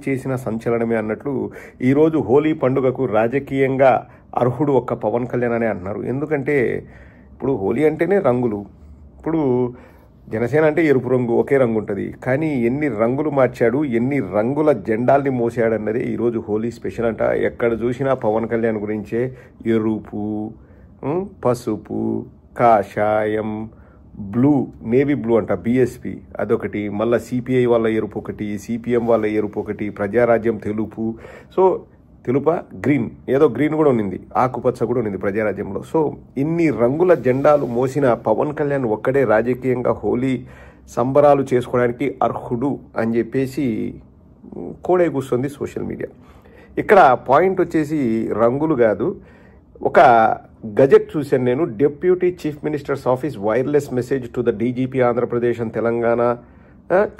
చేసిన సంచలనమే అన్నట్లు ఈరోజు హోలీ పండుగకు రాజకీయంగా అర్హుడు ఒక్క పవన్ కళ్యాణ్ అనే అంటున్నారు. ఎందుకంటే ఇప్పుడు హోలీ అంటేనే రంగులు. ఇప్పుడు జనసేన అంటే ఎరుపు రంగు, ఒకే రంగు ఉంటుంది. కానీ ఎన్ని రంగులు మార్చాడు, ఎన్ని రంగుల జెండాల్ని మోసాడు అన్నది ఈరోజు హోలీ స్పెషల్ అంట. ఎక్కడ చూసినా పవన్ కళ్యాణ్ గురించే ఎరుపు, పసుపు, కాషాయం, బ్లూ, నేవీ బ్లూ అంట, బీఎస్పీ అదొకటి, మళ్ళీ సిపిఐ వాళ్ళ ఎరుపు ఒకటి, సిపిఎం వాళ్ళ ఎరుపు ఒకటి, ప్రజారాజ్యం తెలుపు. సో తెలుప గ్రీన్, ఏదో గ్రీన్ కూడా ఉన్నింది, ఆకుపచ్చ కూడా ఉన్నింది ప్రజారాజ్యంలో. సో ఇన్ని రంగుల జెండాలు మోసిన పవన్ కళ్యాణ్ ఒక్కడే రాజకీయంగా హోలీ సంబరాలు చేసుకోవడానికి అర్హుడు అని చెప్పేసి కోడే కూర్చుంది సోషల్ మీడియా. ఇక్కడ పాయింట్ వచ్చేసి రంగులు కాదు, ఒక గజెట్ చూశాను నేను. Deputy chief ministers office wireless message to the DGP Andhra Pradesh and Telangana,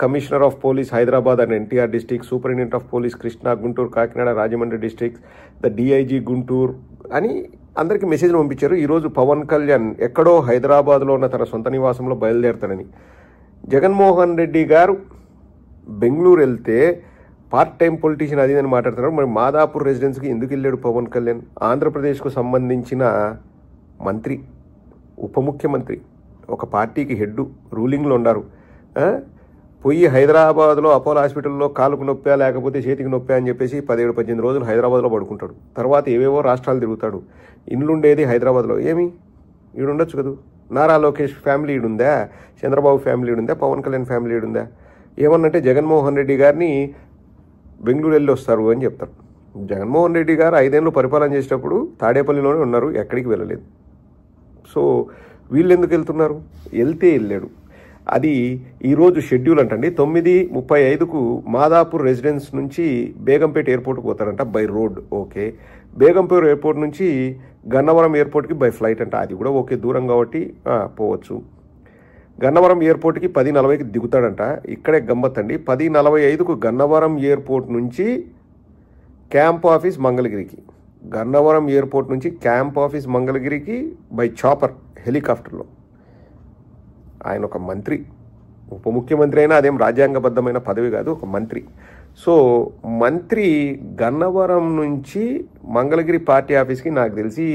commissioner of police Hyderabad and NTR district, superintendent of police Krishna, Guntur, Kakinada, Rajahmundry district, the DIG Guntur అని అందరికీ మెసేజ్లు పంపించారు. ఈరోజు పవన్ కళ్యాణ్ ఎక్కడో హైదరాబాద్లో ఉన్న తన సొంత నివాసంలో బయలుదేరుతాడని. జగన్మోహన్ రెడ్డి గారు బెంగళూరు వెళ్తే పార్ట్ టైం పొలిటీషియన్ అది అని మాట్లాడుతున్నారు. మరి మాదాపూర్ రెసిడెన్స్కి ఎందుకు వెళ్ళాడు పవన్ కళ్యాణ్? ఆంధ్రప్రదేశ్కు సంబంధించిన మంత్రి, ఉప ముఖ్యమంత్రి, ఒక పార్టీకి హెడ్, రూలింగ్లో ఉన్నారు. పోయి హైదరాబాద్లో అపోలో హాస్పిటల్లో కాలుకు నొప్పా లేకపోతే చేతికి నొప్పా అని చెప్పేసి 17-18 రోజులు హైదరాబాద్లో పడుకుంటాడు. తర్వాత ఏవేవో రాష్ట్రాలు తిరుగుతాడు. ఇండ్లుండేది హైదరాబాద్లో. ఏమి ఈడుండొచ్చు కదా. నారా లోకేష్ ఫ్యామిలీ ఈడుందా, చంద్రబాబు ఫ్యామిలీ ఈడుందా, పవన్ కళ్యాణ్ ఫ్యామిలీ ఈడుందా? ఏమన్నంటే జగన్మోహన్ రెడ్డి గారిని బెంగళూరు వెళ్ళి వస్తారు అని చెప్తారు. జగన్మోహన్ రెడ్డి గారు 5 ఏళ్ళు పరిపాలన చేసేటప్పుడు తాడేపల్లిలోనే ఉన్నారు, ఎక్కడికి వెళ్ళలేదు. సో వీళ్ళు ఎందుకు వెళ్తున్నారు? వెళ్తే వెళ్ళాడు. అది ఈరోజు షెడ్యూల్ అంటండి. 9:35కు మాదాపూర్ రెసిడెన్స్ నుంచి బేగంపేట ఎయిర్పోర్ట్కి పోతారంట by road. Okay. Begumpet airport నుంచి గన్నవరం ఎయిర్పోర్ట్కి బై ఫ్లైట్ అంట. అది కూడా ఓకే, దూరం కాబట్టి పోవచ్చు. గన్నవరం ఎయిర్పోర్ట్కి 10:40కి దిగుతాడంట. ఇక్కడే గమ్మత్ అండి. 10:45కు గన్నవరం ఎయిర్పోర్ట్ నుంచి క్యాంప్ ఆఫీస్ మంగళగిరికి, గన్నవరం ఎయిర్పోర్ట్ నుంచి క్యాంప్ ఆఫీస్ మంగళగిరికి బై చాపర్, హెలికాప్టర్లో. ఆయన ఒక మంత్రి, ఉప ముఖ్యమంత్రి అయినా అదేం రాజ్యాంగబద్ధమైన పదవి కాదు, ఒక మంత్రి. సో మంత్రి గన్నవరం నుంచి మంగళగిరి పార్టీ ఆఫీస్కి నాకు తెలిసి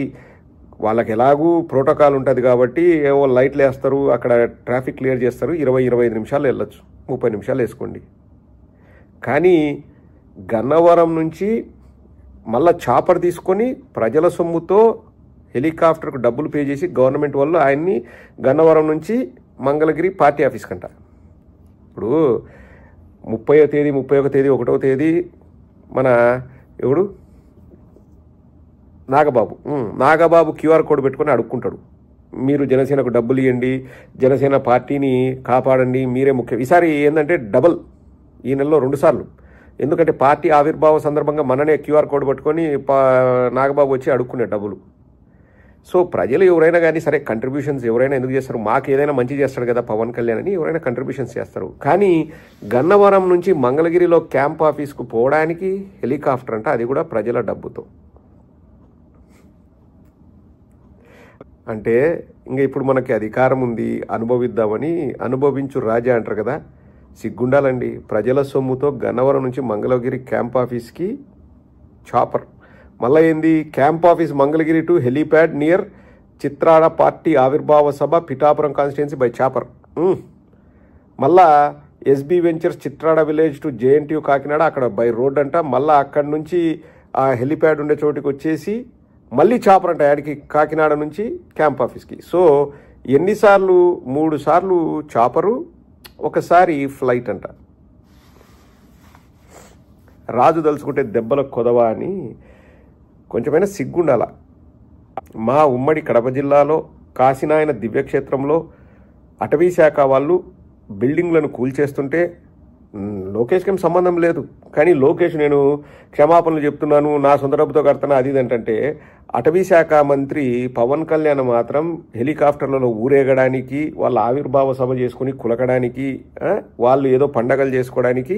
వాళ్ళకి ఎలాగూ ప్రోటోకాల్ ఉంటుంది కాబట్టి ఏవో లైట్లు వేస్తారు, అక్కడ ట్రాఫిక్ క్లియర్ చేస్తారు, 20-25 నిమిషాలు వెళ్ళొచ్చు, 30 నిమిషాలు వేసుకోండి. కానీ గన్నవరం నుంచి మళ్ళా చాపర్ తీసుకొని ప్రజల సొమ్ముతో హెలికాప్టర్కు డబ్బులు పే చేసి గవర్నమెంట్ వాళ్ళు ఆయన్ని గన్నవరం నుంచి మంగళగిరి పార్టీ ఆఫీస్ కంట. ఇప్పుడు 30వ తేదీ, 31వ తేదీ, 1వ తేదీ మన ఎవడు నాగబాబు క్యూఆర్ కోడ్ పెట్టుకొని అడుక్కుంటాడు, మీరు జనసేనకు డబ్బులు ఇవ్వండి, జనసేన పార్టీని కాపాడండి, మీరే ముఖ్యం. ఈసారి ఏంటంటే డబల్, ఈ నెలలో 2 సార్లు. ఎందుకంటే పార్టీ ఆవిర్భావ సందర్భంగా మననే క్యూఆర్ కోడ్ పట్టుకొని నాగబాబు వచ్చి అడుక్కునే డబ్బులు. సో ప్రజలు ఎవరైనా కానీ సరే, కంట్రిబ్యూషన్స్ ఎవరైనా ఎందుకు చేస్తారు? మాకు ఏదైనా మంచి చేస్తాడు కదా పవన్ కళ్యాణ్ అని ఎవరైనా కంట్రిబ్యూషన్స్ చేస్తారు. కానీ గన్నవరం నుంచి మంగళగిరిలో క్యాంప్ ఆఫీస్కు పోవడానికి హెలికాప్టర్ అంట, అది కూడా ప్రజల డబ్బుతో. అంటే ఇంకా ఇప్పుడు మనకి అధికారం ఉంది, అనుభవిద్దామని, అనుభవించు రాజా అంటారు కదా, సిగ్గుండాలండి. ప్రజల సొమ్ముతో గన్నవరం నుంచి మంగళగిరి క్యాంప్ ఆఫీస్కి చాపర్, మళ్ళీ ఏంది camp office Mangalagiri to helipad near Chitrada party ఆవిర్భావ సభ పిఠాపురం కాన్స్టిట్యున్సీ బై చాపర్. మళ్ళా SB ventures Chitrada village to JNTU Kakinada, అక్కడ బై రోడ్ అంట. మళ్ళీ అక్కడి నుంచి ఆ హెలీప్యాడ్ ఉండే చోటికి వచ్చేసి మళ్ళీ చాపర్ అంట, యాడికి కాకినాడ నుంచి క్యాంప్ ఆఫీస్కి. సో ఎన్నిసార్లు? 3 సార్లు చాపరు, ఒకసారి ఫ్లైట్ అంట. రాజు దలుచుకుంటే దెబ్బలకు కొదవా అని కొంచెమైనా సిగ్గుండాల. మా ఉమ్మడి కడప జిల్లాలో కాశీనాయన దివ్యక్షేత్రంలో అటవీ శాఖ వాళ్ళు బిల్డింగ్లను కూల్చేస్తుంటే లోకేష్కి ఏం సంబంధం లేదు. కానీ లోకేష్ నేను క్షమాపణలు చెప్తున్నాను, నా సొంత డబ్బుతో కడతాను అది ఇదంటే, అటవీ శాఖ మంత్రి పవన్ కళ్యాణ్ మాత్రం హెలికాప్టర్లలో ఊరేగడానికి, వాళ్ళ ఆవిర్భావ సభ చేసుకుని కులకడానికి, వాళ్ళు ఏదో పండగలు చేసుకోవడానికి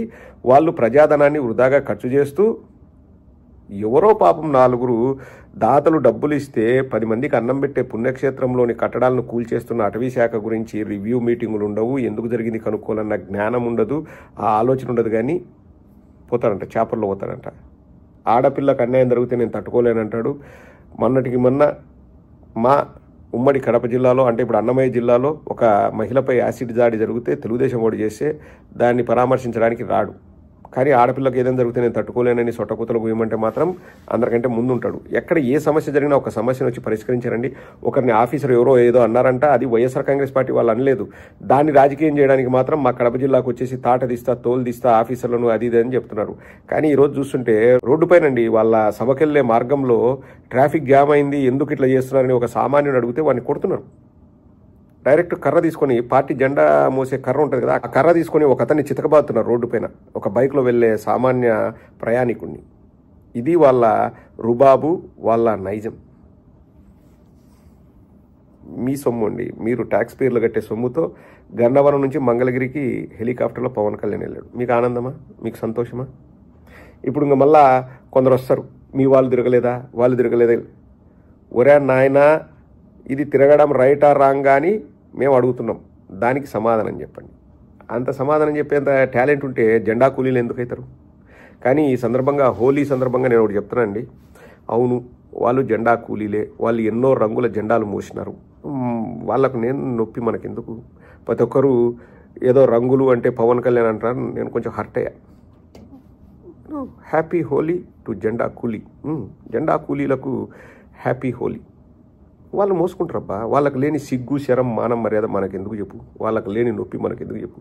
వాళ్ళు ప్రజాధనాన్ని వృధాగా ఖర్చు చేస్తూ, ఎవరో పాపం 4 దాతలు డబ్బులు ఇస్తే 10 మందికి అన్నం పెట్టే పుణ్యక్షేత్రంలోని కట్టడాలను కూల్చేస్తున్న అటవీ శాఖ గురించి రివ్యూ మీటింగులు ఉండవు, ఎందుకు జరిగింది కనుక్కోవాలన్న జ్ఞానం ఉండదు, ఆ ఆలోచన ఉండదు. కానీ పోతాడంట, చేపల్లో పోతాడంట. ఆడపిల్లకు అన్యాయం జరిగితే నేను తట్టుకోలేనంటాడు. మొన్నటికి మొన్న మా ఉమ్మడి కడప జిల్లాలో, అంటే ఇప్పుడు అన్నమయ్య జిల్లాలో ఒక మహిళపై యాసిడ్ దాడి జరిగితే తెలుగుదేశం ఓడి చేస్తే దాన్ని పరామర్శించడానికి రాడు. కానీ ఆడపిల్లకి ఏదైనా జరిగితే నేను తట్టుకోలేనని సొట్టకూతలు పోయమంటే మాత్రం అందరికంటే ముందు ఉంటాడు. ఎక్కడ ఏ సమస్య జరిగినా ఒక సమస్యను వచ్చి పరిష్కరించారండి. ఒకరిని ఆఫీసర్ ఎవరో ఏదో అన్నారంట, అది వైఎస్ఆర్ కాంగ్రెస్ పార్టీ వాళ్ళు అనలేదు. దాన్ని రాజకీయం చేయడానికి మాత్రం మా కడప జిల్లాకు వచ్చేసి తాట తీస్తా, తోలు తీస్తా, ఆఫీసర్లను అది ఇది అని చెప్తున్నారు. కానీ ఈరోజు చూస్తుంటే రోడ్డు పైనండి వాళ్ళ సభకెళ్లే మార్గంలో ట్రాఫిక్ జామ్ అయింది, ఎందుకు ఇట్లా చేస్తున్నారని ఒక సామాన్యుడు అడిగితే వాడిని కొడుతున్నారు. డైరెక్ట్ కర్ర తీసుకొని, పార్టీ జెండా మోసే కర్ర ఉంటుంది కదా, ఆ కర్ర తీసుకొని ఒక అతన్ని చితకబాతున్నారు రోడ్డు పైన, ఒక బైక్లో వెళ్ళే సామాన్య ప్రయాణికుడిని. ఇది వాళ్ళ రుబాబు, వాళ్ళ నైజం. మీ సొమ్ము అండి, మీరు ట్యాక్స్ పేర్లు కట్టే సొమ్ముతో గన్నవరం నుంచి మంగళగిరికి హెలికాప్టర్లో పవన్ కళ్యాణ్ వెళ్ళాడు. మీకు ఆనందమా? మీకు సంతోషమా? ఇప్పుడు ఇంకా మళ్ళా కొందరు వస్తారు, మీ వాళ్ళు తిరగలేదా, వాళ్ళు తిరగలేదా. ఒరే నాయనా, ఇది తిరగడం రైటా రాంగ్ అని మేము అడుగుతున్నాం, దానికి సమాధానం చెప్పండి. అంత సమాధానం చెప్పేంత టాలెంట్ ఉంటే జెండా కూలీలు ఎందుకు అవుతారు? కానీ ఈ సందర్భంగా, హోలీ సందర్భంగా నేను ఒకటి చెప్తున్నానండి. అవును, వాళ్ళు జెండా కూలీలే, వాళ్ళు ఎన్నో రంగుల జెండాలు మోసినారు. వాళ్ళకు నేను నొప్పి మనకెందుకు? ప్రతి ఒక్కరు ఏదో రంగులు అంటే పవన్ కళ్యాణ్ అంటారు, నేను కొంచెం హర్ట్ అయ్యా. హ్యాపీ హోలీ టు జెండా కూలీ. జెండా కూలీలకు హ్యాపీ హోలీ. వాళ్ళు మోసుకుంటారబ్బా. వాళ్ళకి లేని సిగ్గు, శరం, మానం, మర్యాద మనకెందుకు చెప్పు? వాళ్ళకి లేని నొప్పి మనకెందుకు చెప్పు?